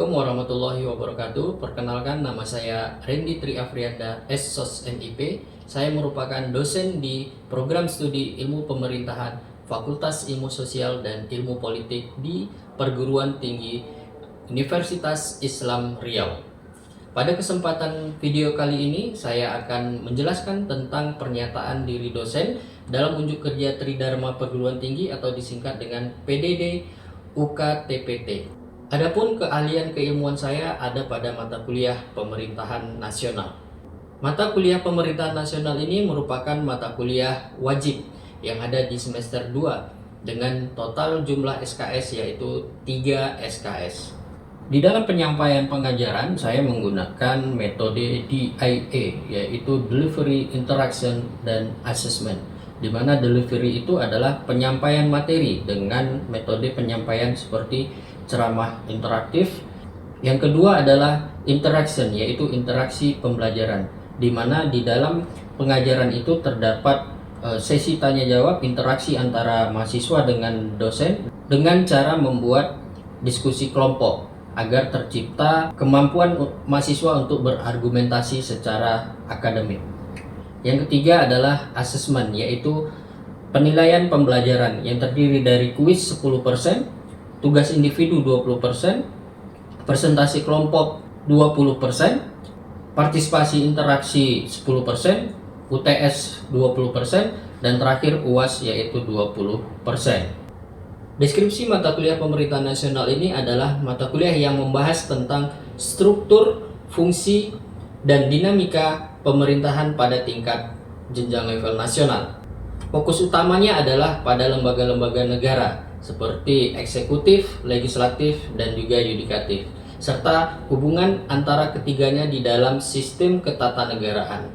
Assalamualaikum warahmatullahi wabarakatuh. Perkenalkan, nama saya Randy Tri Afrianda, SSOS MIP. Saya merupakan dosen di program studi Ilmu Pemerintahan Fakultas Ilmu Sosial dan Ilmu Politik di Perguruan Tinggi Universitas Islam Riau. Pada kesempatan video kali ini, saya akan menjelaskan tentang pernyataan diri dosen dalam unjuk kerja Tridharma Perguruan Tinggi atau disingkat dengan PDD UKTPT. Adapun keahlian keilmuan saya ada pada mata kuliah Pemerintahan Nasional. Mata kuliah Pemerintahan Nasional ini merupakan mata kuliah wajib yang ada di semester 2 dengan total jumlah SKS yaitu 3 SKS. Di dalam penyampaian pengajaran saya menggunakan metode DIA yaitu Delivery, Interaction, dan Assessment, di mana delivery itu adalah penyampaian materi dengan metode penyampaian seperti ceramah interaktif. Yang kedua adalah interaction, yaitu interaksi pembelajaran, di mana di dalam pengajaran itu terdapat sesi tanya jawab, interaksi antara mahasiswa dengan dosen dengan cara membuat diskusi kelompok agar tercipta kemampuan mahasiswa untuk berargumentasi secara akademik. Yang ketiga adalah assessment, yaitu penilaian pembelajaran yang terdiri dari kuis 10%, tugas individu 20%, presentasi kelompok 20%, partisipasi interaksi 10%, UTS 20%, dan terakhir UAS yaitu 20%. Deskripsi mata kuliah Pemerintahan Nasional ini adalah mata kuliah yang membahas tentang struktur, fungsi, dan dinamika pemerintahan pada tingkat jenjang level nasional. Fokus utamanya adalah pada lembaga-lembaga negara seperti eksekutif, legislatif, dan juga yudikatif, serta hubungan antara ketiganya di dalam sistem ketatanegaraan.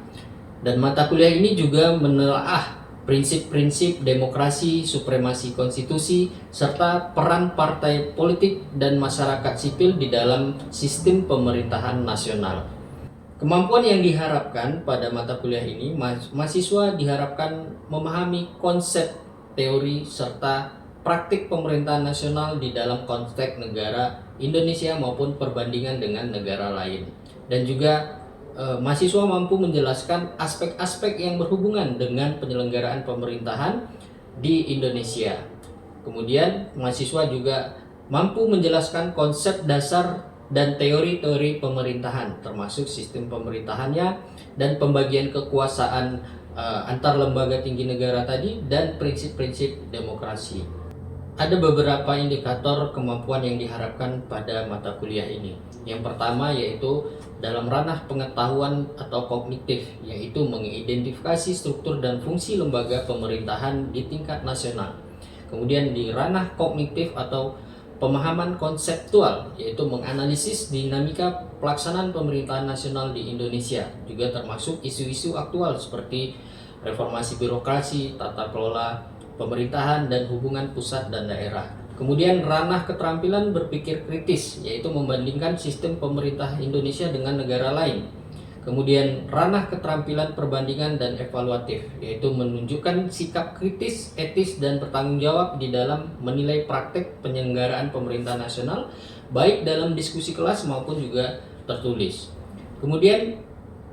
Dan mata kuliah ini juga menelaah prinsip-prinsip demokrasi, supremasi konstitusi, serta peran partai politik dan masyarakat sipil di dalam sistem pemerintahan nasional. Kemampuan yang diharapkan pada mata kuliah ini, mahasiswa diharapkan memahami konsep, teori, serta praktik pemerintahan nasional di dalam konteks negara Indonesia maupun perbandingan dengan negara lain. Dan juga mahasiswa mampu menjelaskan aspek-aspek yang berhubungan dengan penyelenggaraan pemerintahan di Indonesia. Kemudian mahasiswa juga mampu menjelaskan konsep dasar dan teori-teori pemerintahan, termasuk sistem pemerintahannya dan pembagian kekuasaan antar lembaga tinggi negara tadi dan prinsip-prinsip demokrasi. Ada beberapa indikator kemampuan yang diharapkan pada mata kuliah ini. Yang pertama yaitu dalam ranah pengetahuan atau kognitif, yaitu mengidentifikasi struktur dan fungsi lembaga pemerintahan di tingkat nasional. Kemudian di ranah kognitif atau pemahaman konseptual, yaitu menganalisis dinamika pelaksanaan pemerintahan nasional di Indonesia, juga termasuk isu-isu aktual seperti reformasi birokrasi, tata kelola pemerintahan, dan hubungan pusat dan daerah. Kemudian ranah keterampilan berpikir kritis, yaitu membandingkan sistem pemerintah Indonesia dengan negara lain. Kemudian ranah keterampilan perbandingan dan evaluatif, yaitu menunjukkan sikap kritis, etis, dan bertanggung jawab di dalam menilai praktek penyelenggaraan pemerintahan nasional, baik dalam diskusi kelas maupun juga tertulis. Kemudian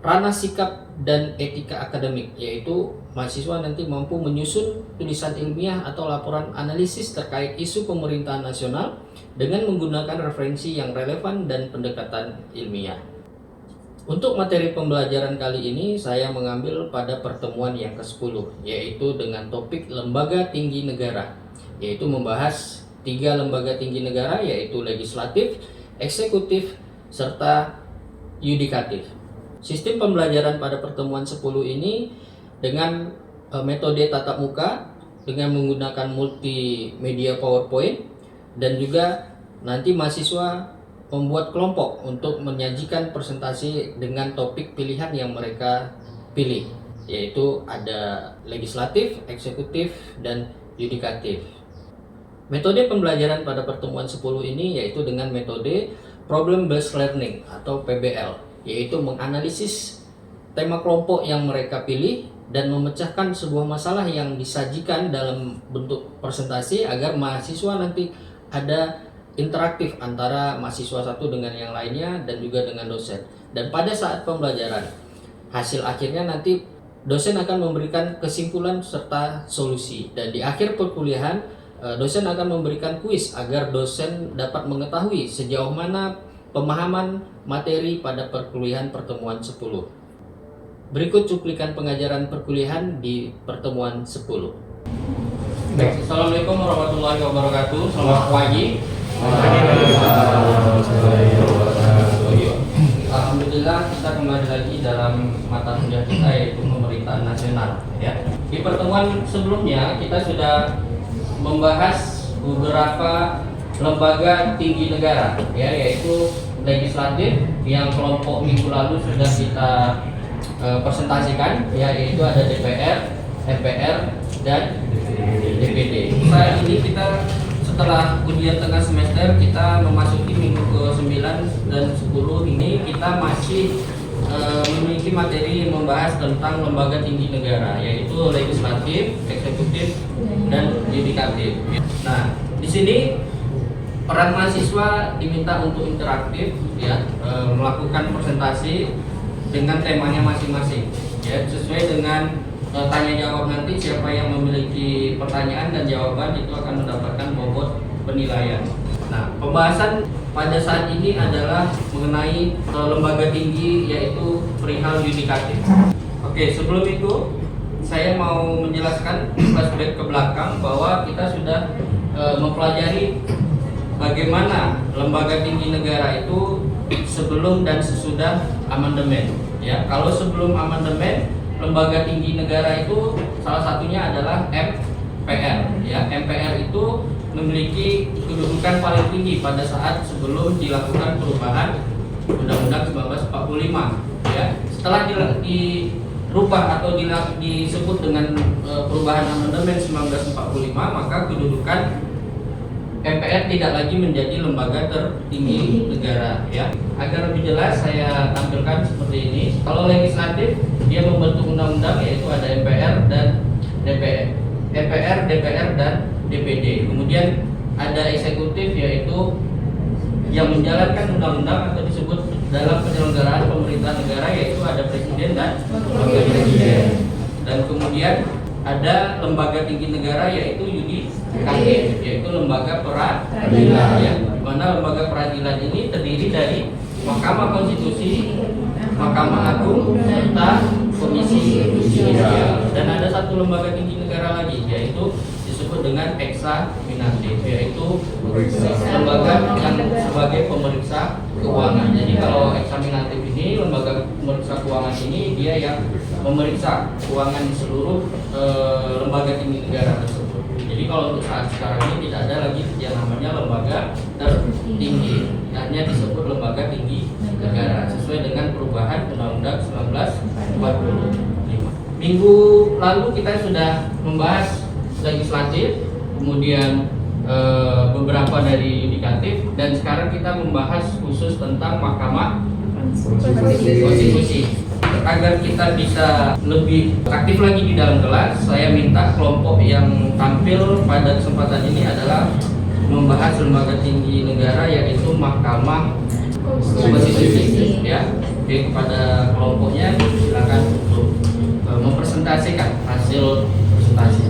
ranah sikap dan etika akademik, yaitu mahasiswa nanti mampu menyusun tulisan ilmiah atau laporan analisis terkait isu pemerintahan nasional dengan menggunakan referensi yang relevan dan pendekatan ilmiah. Untuk materi pembelajaran kali ini saya mengambil pada pertemuan yang ke-10, yaitu dengan topik lembaga tinggi negara, yaitu membahas 3 lembaga tinggi negara, yaitu legislatif, eksekutif, serta yudikatif. Sistem pembelajaran pada pertemuan 10 ini dengan metode tatap muka dengan menggunakan multimedia PowerPoint, dan juga nanti mahasiswa membuat kelompok untuk menyajikan presentasi dengan topik pilihan yang mereka pilih, yaitu ada legislatif, eksekutif, dan yudikatif. Metode pembelajaran pada pertemuan 10 ini yaitu dengan metode Problem Based Learning atau PBL, yaitu menganalisis tema kelompok yang mereka pilih dan memecahkan sebuah masalah yang disajikan dalam bentuk presentasi agar mahasiswa nanti ada interaktif antara mahasiswa satu dengan yang lainnya dan juga dengan dosen. Dan pada saat pembelajaran, hasil akhirnya nanti dosen akan memberikan kesimpulan serta solusi. Dan di akhir perkuliahan, dosen akan memberikan kuis agar dosen dapat mengetahui sejauh mana pemahaman materi pada perkuliahan pertemuan 10. Berikut cuplikan pengajaran perkuliahan di pertemuan 10. Baik, Assalamualaikum warahmatullahi wabarakatuh. Selamat pagi. Alhamdulillah, kita kembali lagi dalam mata kuliah kita, yaitu pemerintahan nasional. Ya. Di pertemuan sebelumnya kita sudah membahas beberapa lembaga tinggi negara, ya, yaitu legislatif yang kelompok minggu lalu sudah kita presentasikan, ya, yaitu ada DPR, MPR, dan DPD. Saat ini kita setelah ujian tengah semester, kita memasuki minggu ke-9 dan 10 ini kita masih memiliki materi yang membahas tentang lembaga tinggi negara, yaitu legislatif, eksekutif, dan yudikatif. Nah, di sini peran mahasiswa diminta untuk interaktif, ya, melakukan presentasi dengan temanya masing-masing, ya, sesuai dengan tanya jawab. Nanti siapa yang memiliki pertanyaan dan jawaban itu akan mendapatkan bobot penilaian. Nah, pembahasan pada saat ini adalah mengenai lembaga tinggi, yaitu perihal yudikatif. Oke, sebelum itu saya mau menjelaskan flashback ke belakang bahwa kita sudah mempelajari bagaimana lembaga tinggi negara itu sebelum dan sesudah amandemen. Ya, kalau sebelum amandemen, lembaga tinggi negara itu salah satunya adalah MPR. Ya, MPR itu memiliki kedudukan paling tinggi pada saat sebelum dilakukan perubahan Undang-Undang 1945. Ya, setelah dirubah atau disebut dengan perubahan amandemen 1945, maka kedudukan MPR tidak lagi menjadi lembaga tertinggi negara. Ya, agar lebih jelas saya tampilkan seperti ini. Kalau legislatif, dia membentuk undang-undang, yaitu ada MPR dan DPR, DPR dan DPD. Kemudian ada eksekutif, yaitu yang menjalankan undang-undang atau disebut dalam penyelenggaraan pemerintahan negara, yaitu ada presiden dan wakil presiden. Dan kemudian ada lembaga tinggi negara, yaitu yudikatif, yaitu lembaga peradilan, ya, di mana lembaga peradilan ini terdiri dari Mahkamah Konstitusi, Mahkamah Agung, serta Komisi Yudisial. Dan ada satu lembaga tinggi negara lagi, yaitu disebut dengan eksaminatif, yaitu lembaga yang sebagai pemeriksa keuangan. Jadi kalau eksaminatif ini, lembaga pemeriksa keuangan ini, dia yang memeriksa keuangan di seluruh lembaga tinggi negara tersebut. Jadi kalau untuk saat sekarang ini tidak ada lagi yang namanya lembaga tertinggi, hanya disebut lembaga tinggi negara sesuai dengan perubahan Undang-Undang 1945. Minggu lalu kita sudah membahas legislatif, kemudian beberapa dari yudikatif, dan sekarang kita membahas khusus tentang Mahkamah Konstitusi. Agar kita bisa lebih aktif lagi di dalam kelas, saya minta kelompok yang tampil pada kesempatan ini adalah membahas lembaga tinggi negara, yaitu Mahkamah Konstitusi. Ya, oke, kepada kelompoknya silakan untuk mempresentasikan hasil presentasi.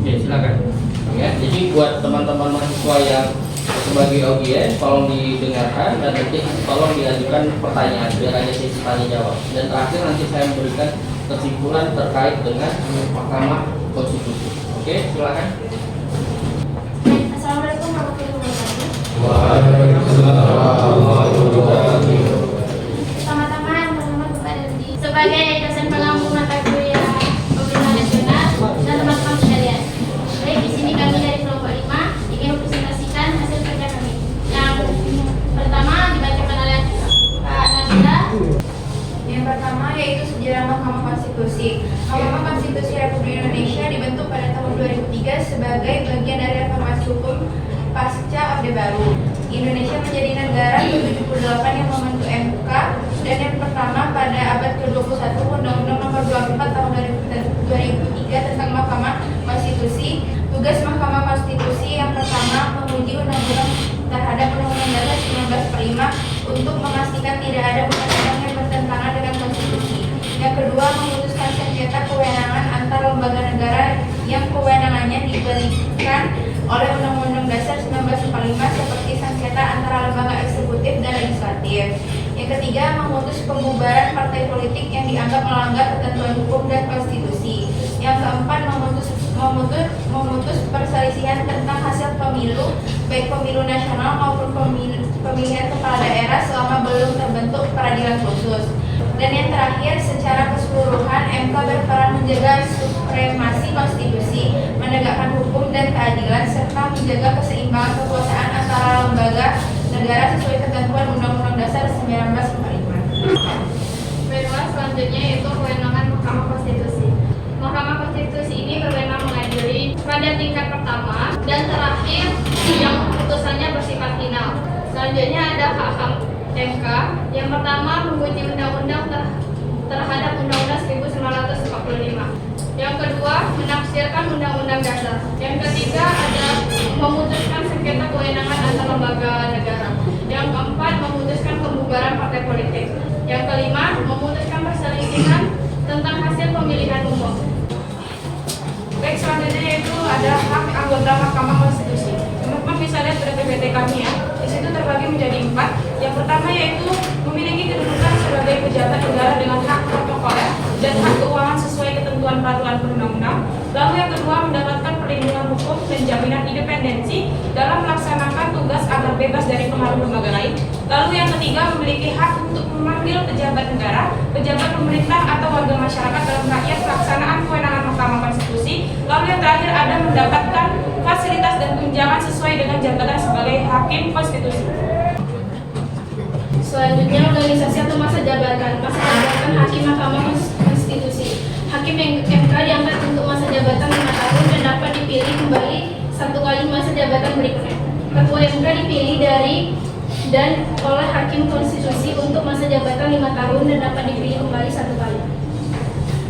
Oke, silakan. Ya, jadi buat teman-teman mahasiswa yang sebagai audiens, tolong didengarkan dan nanti tolong diajukan pertanyaan biar ada sesi tanya jawab. Dan terakhir nanti saya memberikan kesimpulan terkait dengan Mahkamah Konstitusi. Oke, silakan. Assalamualaikum warahmatullahi wabarakatuh. Waalaikumsalam warahmatullahi wabarakatuh. Teman-teman kepada Dudi sebagai dosen pengampu mata kuliah pemerintahan nasional dan teman-teman sekalian. Baik, di sini kami dari kelompok 5 ingin mempresentasikan hasil kerja kami. Yang pertama dibacakan oleh Pak Nabila. Yang pertama yaitu sejarah Mahkamah Konstitusi. Mahkamah Konstitusi Republik Indonesia dibentuk pada tahun 2003 sebagai bagian dari reformasi hukum pasca Orde Baru. Indonesia menjadi negara ke-78 yang membentuk MK, dan yang pertama pada abad ke-21 Undang-Undang Nomor 24 Tahun 2003 tentang Mahkamah Konstitusi. Tugas Mahkamah Konstitusi yang pertama menguji undang-undang terhadap Yang ketiga, memutus pembubaran partai politik yang dianggap melanggar ketentuan hukum dan konstitusi. Yang keempat, memutus perselisihan tentang hasil pemilu, baik pemilu nasional maupun pemilihan kepala daerah selama belum terbentuk peradilan khusus. Dan yang terakhir, secara keseluruhan MK berperan menjaga supremasi konstitusi, menegakkan hukum dan keadilan, serta menjaga keseimbangan kekuasaan antara lembaga negara sesuai ketentuan Undang-Undang Dasar 1945. Baiklah, selanjutnya yaitu kewenangan Mahkamah Konstitusi. Mahkamah Konstitusi ini berwenang mengadili pada tingkat pertama dan terakhir yang putusannya bersifat final. Selanjutnya ada hak-hak MK. Yang pertama, menguji undang-undang terhadap Undang-Undang 1945. Yang kedua, menafsirkan Undang-Undang Dasar. Yang ketiga adalah memutuskan sengketa kewenangan antar lembaga negara. Yang keempat, memutuskan pembubaran partai politik. Yang kelima, memutuskan perselisihan tentang hasil pemilihan umum. Baik, selanjutnya yaitu ada hak anggota Mahkamah Konstitusi. Teman-teman bisa lihat pada PPT kami ya. Di situ terbagi menjadi 4. Yang pertama yaitu memiliki kedudukan sebagai pejabat negara dengan hak protokoler dan hak keuangan sesuai ketentuan peraturan perundang-undang. Lalu yang kedua, mendapatkan perlindungan hukum dan jaminan independensi dalam melaksanakan tugas agar bebas dari pengaruh lembaga lain. Lalu yang ketiga, memiliki hak untuk memanggil pejabat negara, pejabat pemerintah atau warga masyarakat dalam rakyat pelaksanaan kewenangan Mahkamah Konstitusi. Lalu yang terakhir ada mendapatkan fasilitas dan tunjangan sesuai dengan jabatan sebagai hakim konstitusi. Selanjutnya, organisasi atau masa jabatan. Masa jabatan Hakim Mahkamah Konstitusi. Hakim MK diangkat untuk masa jabatan 5 tahun dan dapat dipilih kembali 1 kali masa jabatan berikutnya. Ketua MK dipilih dari dan oleh Hakim Konstitusi untuk masa jabatan 5 tahun dan dapat dipilih kembali 1 kali.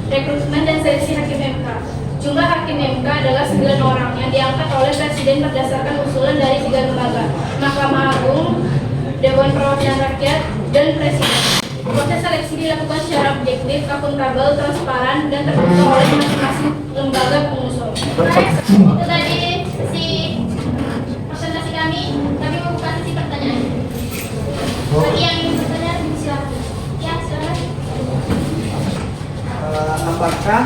Rekrutmen dan seleksi Hakim MK. Jumlah Hakim MK adalah 9 orang yang diangkat oleh Presiden berdasarkan usulan dari 3 lembaga, Mahkamah Agung, Dewan Perwakilan Rakyat, dan Presiden. Proses seleksi dilakukan secara objektif, akuntabel, transparan, dan terbuka oleh masing-masing lembaga pengusul. Itu tadi sesi presentasi kami. Kami membuka sesi pertanyaan. Bagi yang ingin bertanya, silakan. Ya, silakan. Apakah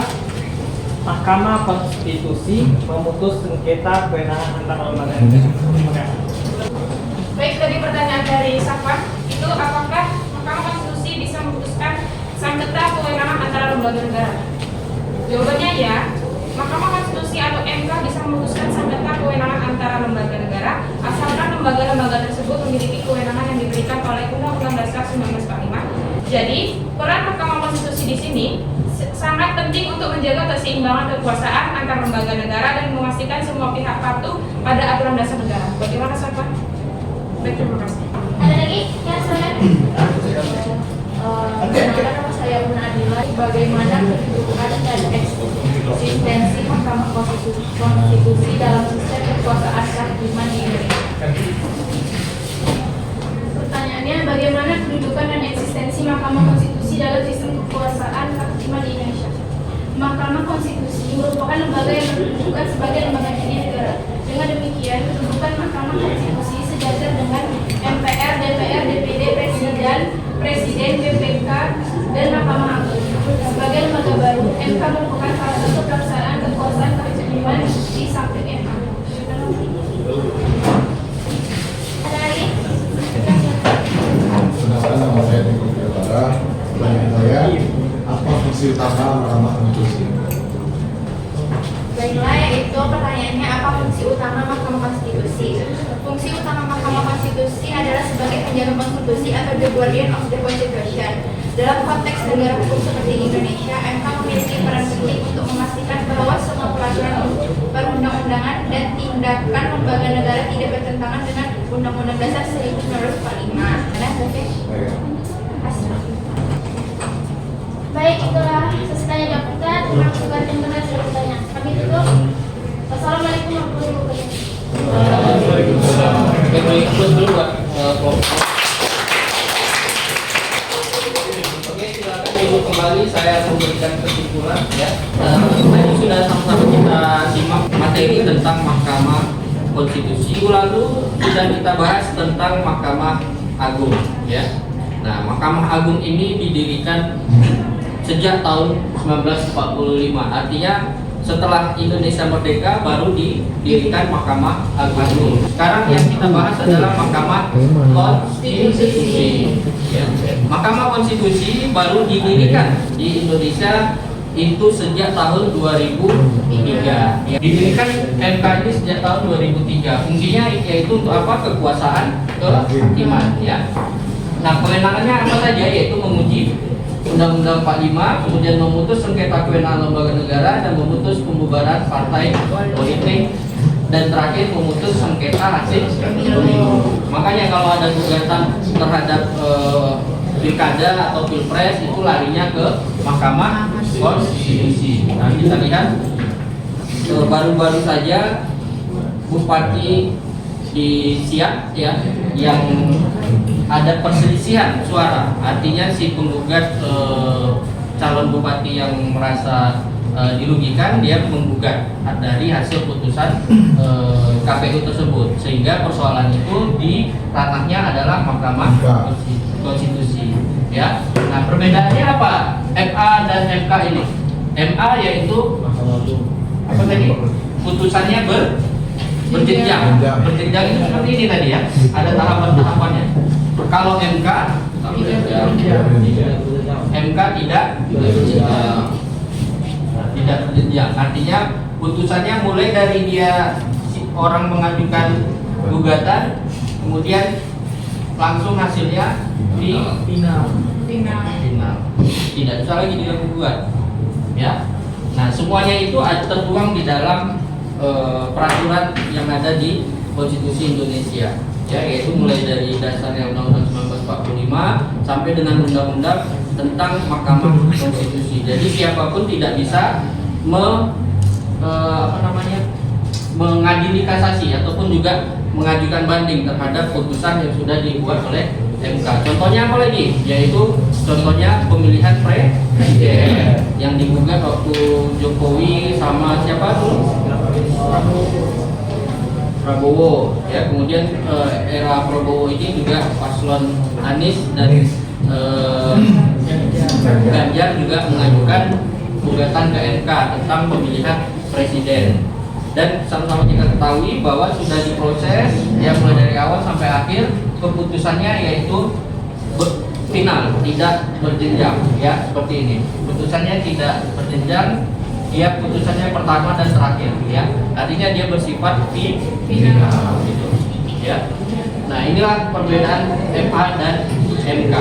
Mahkamah Konstitusi memutus sengketa kewenangan antar lembaga negara? Baik, tadi pertanyaan dari Safwan, itu apakah Mahkamah Konstitusi bisa memutuskan sengketa kewenangan antara lembaga negara? Jawabannya ya. Mahkamah Konstitusi atau MK bisa memutuskan sengketa kewenangan antara lembaga negara asalkan lembaga-lembaga tersebut memiliki kewenangan yang diberikan oleh Undang-Undang Dasar 1945. Jadi, peran Mahkamah Konstitusi di sini sangat penting untuk menjaga keseimbangan kekuasaan antar lembaga negara dan memastikan semua pihak patuh pada aturan dasar negara. Bagaimana, Safwan? Baik, terima kasih. Ada lagi? Ya, silakan. Nama saya Munadila. Bagaimana kedudukan dan eksistensi Mahkamah Konstitusi dalam sistem kekuasaan kehakiman di Indonesia? Pertanyaannya, bagaimana kedudukan dan eksistensi Mahkamah Konstitusi dalam sistem kekuasaan kehakiman di Indonesia? Mahkamah Konstitusi merupakan lembaga yang berkedudukan sebagai lembaga tinggi negara. Dengan demikian, kedudukan Mahkamah Konstitusi sejajar dengan MPR, DPR, DPD, Presiden, BPK, dan Mahkamah Agung. Sebagai lembaga baru, MK merupakan salah satu pelaksanaan kekuasaan kehakiman di samping MK. Ada lagi? Perkenalkan, nama saya Tengku Piotara. Pertanyaan saya, apa fungsi utama Mahkamah Konstitusi? Baiklah, yaitu pertanyaannya apa fungsi utama Mahkamah Konstitusi? Fungsi utama Mahkamah Konstitusi adalah sebagai penjaga konstitusi atau the guardian of the constitution. Dalam konteks negara hukum seperti Indonesia, MK memiliki peran penting untuk memastikan bahwa semua peraturan perundang-undangan dan tindakan lembaga negara tidak bertentangan dengan Undang-Undang Dasar 1945. Ada mungkin? Baik, itulah sesi tanya jawab kita. Terima kasih buat yang benar sudah bertanya. Kami tutup. Wassalamualaikum warahmatullahi wabarakatuh. Baik, dulu Pak. Oke, silakan Ibu kembali. Saya memberikan kesimpulan ya. Tadi sudah sama-sama kita simak materi tentang Mahkamah Konstitusi. Lalu sudah kita bahas tentang Mahkamah Agung ya. Nah, Mahkamah Agung ini didirikan sejak tahun 1945. Artinya setelah Indonesia merdeka baru didirikan Mahkamah Agung. Sekarang yang kita bahas adalah Mahkamah Konstitusi. Ya. Mahkamah Konstitusi baru didirikan di Indonesia itu sejak tahun 2003. Ya. Didirikan MK ini sejak tahun 2003. Fungsinya yaitu untuk apa? Kekuasaan kehakiman. Ya. Nah, kewenangannya apa saja? Yaitu menguji Undang-Undang 45, kemudian memutus sengketa kewenangan lembaga negara dan memutus pembubaran partai politik, dan terakhir memutus sengketa hasil pemilu. Makanya kalau ada gugatan terhadap pilkada atau pilpres itu larinya ke Mahkamah Konstitusi. Nah, kita lihat baru-baru saja Bupati di Siak ya yang ada perselisihan suara, artinya si penggugat calon bupati yang merasa dirugikan, dia menggugat dari hasil putusan KPU tersebut, sehingga persoalan itu di ranahnya adalah Mahkamah Konstitusi ya. Nah, perbedaannya apa MA dan MK ini? MA yaitu apa tadi, putusannya berjenjang itu seperti ini tadi ya, ada tahapan-tahapannya. Kalau MK tidak berjenjang, artinya putusannya mulai dari dia orang mengajukan gugatan, kemudian langsung hasilnya di final, tidak usah lagi digugat ya. Nah, semuanya itu tertuang di dalam peraturan yang ada di Konstitusi Indonesia ya, yaitu mulai dari dasarnya Undang-Undang 1945 sampai dengan undang-undang tentang Mahkamah Konstitusi. Jadi siapapun tidak bisa mengadili kasasi ataupun juga mengajukan banding terhadap putusan yang sudah dibuat oleh MK. Contohnya apa lagi? Yaitu contohnya pemilihan presiden yang digugat waktu Jokowi sama siapa tuh? Prabowo ya. Kemudian era Prabowo ini juga paslon Anies dan Ganjar juga mengajukan gugatan ke MK tentang pemilihan presiden. Dan sama-sama kita ketahui bahwa sudah diproses ya mulai dari awal sampai akhir, keputusannya yaitu final, tidak berjenjang ya, seperti ini. Putusannya tidak berjenjang, dia putusannya pertama dan terakhir ya. Artinya dia bersifat final gitu ya. Nah, inilah perbedaan MA dan MK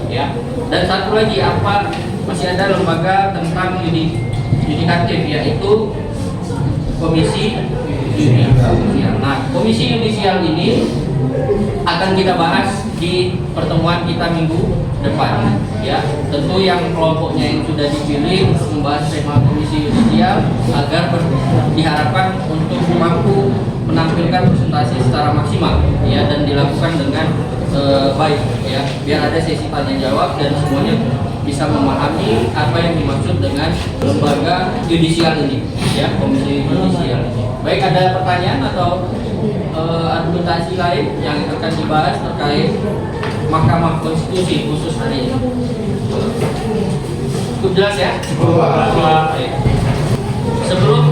ya. Dan satu lagi, apa, masih ada lembaga tentang yudikatif, yaitu Komisi Yudisial. Nah, Komisi Yudisial ini akan kita bahas di pertemuan kita minggu depan ya. Tentu yang kelompoknya yang sudah dipilih membahas tema Komisi Yudisial agar diharapkan untuk mampu menampilkan presentasi secara maksimal ya, dan dilakukan dengan baik ya, biar ada sesi tanya jawab dan semuanya bisa memahami apa yang dimaksud dengan lembaga yudisial ini ya, Komisi Yudisial ini. Baik, ada pertanyaan atau argumentasi lain yang akan dibahas terkait Mahkamah Konstitusi khusus hari ini? Cukup jelas ya? Baik. Sebelum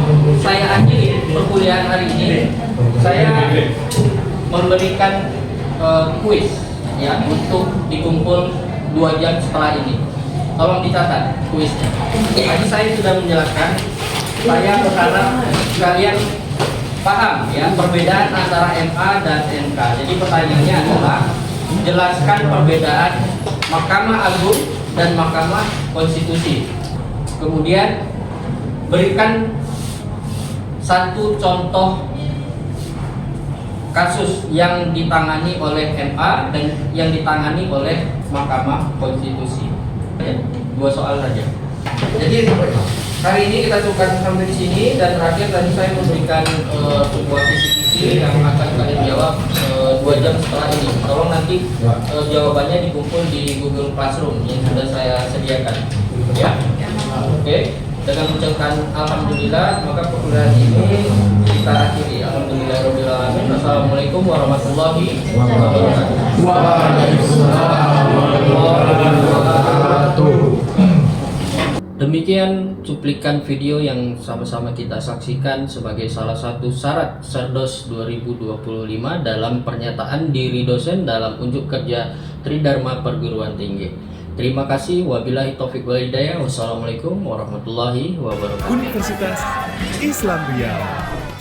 saya akhiri perkuliahan hari ini, saya memberikan kuis ya untuk dikumpul 2 jam setelah ini. Tolong dicatat kuisnya. Tadi saya sudah menjelaskan, saya berharap kalian paham ya perbedaan antara MA dan MK. Jadi pertanyaannya adalah jelaskan perbedaan Mahkamah Agung dan Mahkamah Konstitusi. Kemudian berikan satu contoh kasus yang ditangani oleh MA dan yang ditangani oleh Mahkamah Konstitusi. 2 soal saja. Jadi hari ini kita cukupkan sampai di sini, dan terakhir tadi saya memberikan sebuah kisi-kisi yang akan kalian jawab 2 jam setelah ini. Tolong nanti jawabannya dikumpul di Google Classroom yang sudah saya sediakan. Ya, oke. Dengan mengucapkan alhamdulillah, maka perkuliahan ini kita akhiri. Alhamdulillahirobbilalamin. Wassalamualaikum warahmatullahi wabarakatuh. Waalaikumsalam. Demikian cuplikan video yang sama-sama kita saksikan sebagai salah satu syarat Serdos 2025 dalam pernyataan diri dosen dalam unjuk kerja Tridharma Perguruan Tinggi. Terima kasih. Wabillahi taufik wal hidayah. Wassalamualaikum warahmatullahi wabarakatuh. Universitas Islam Riau.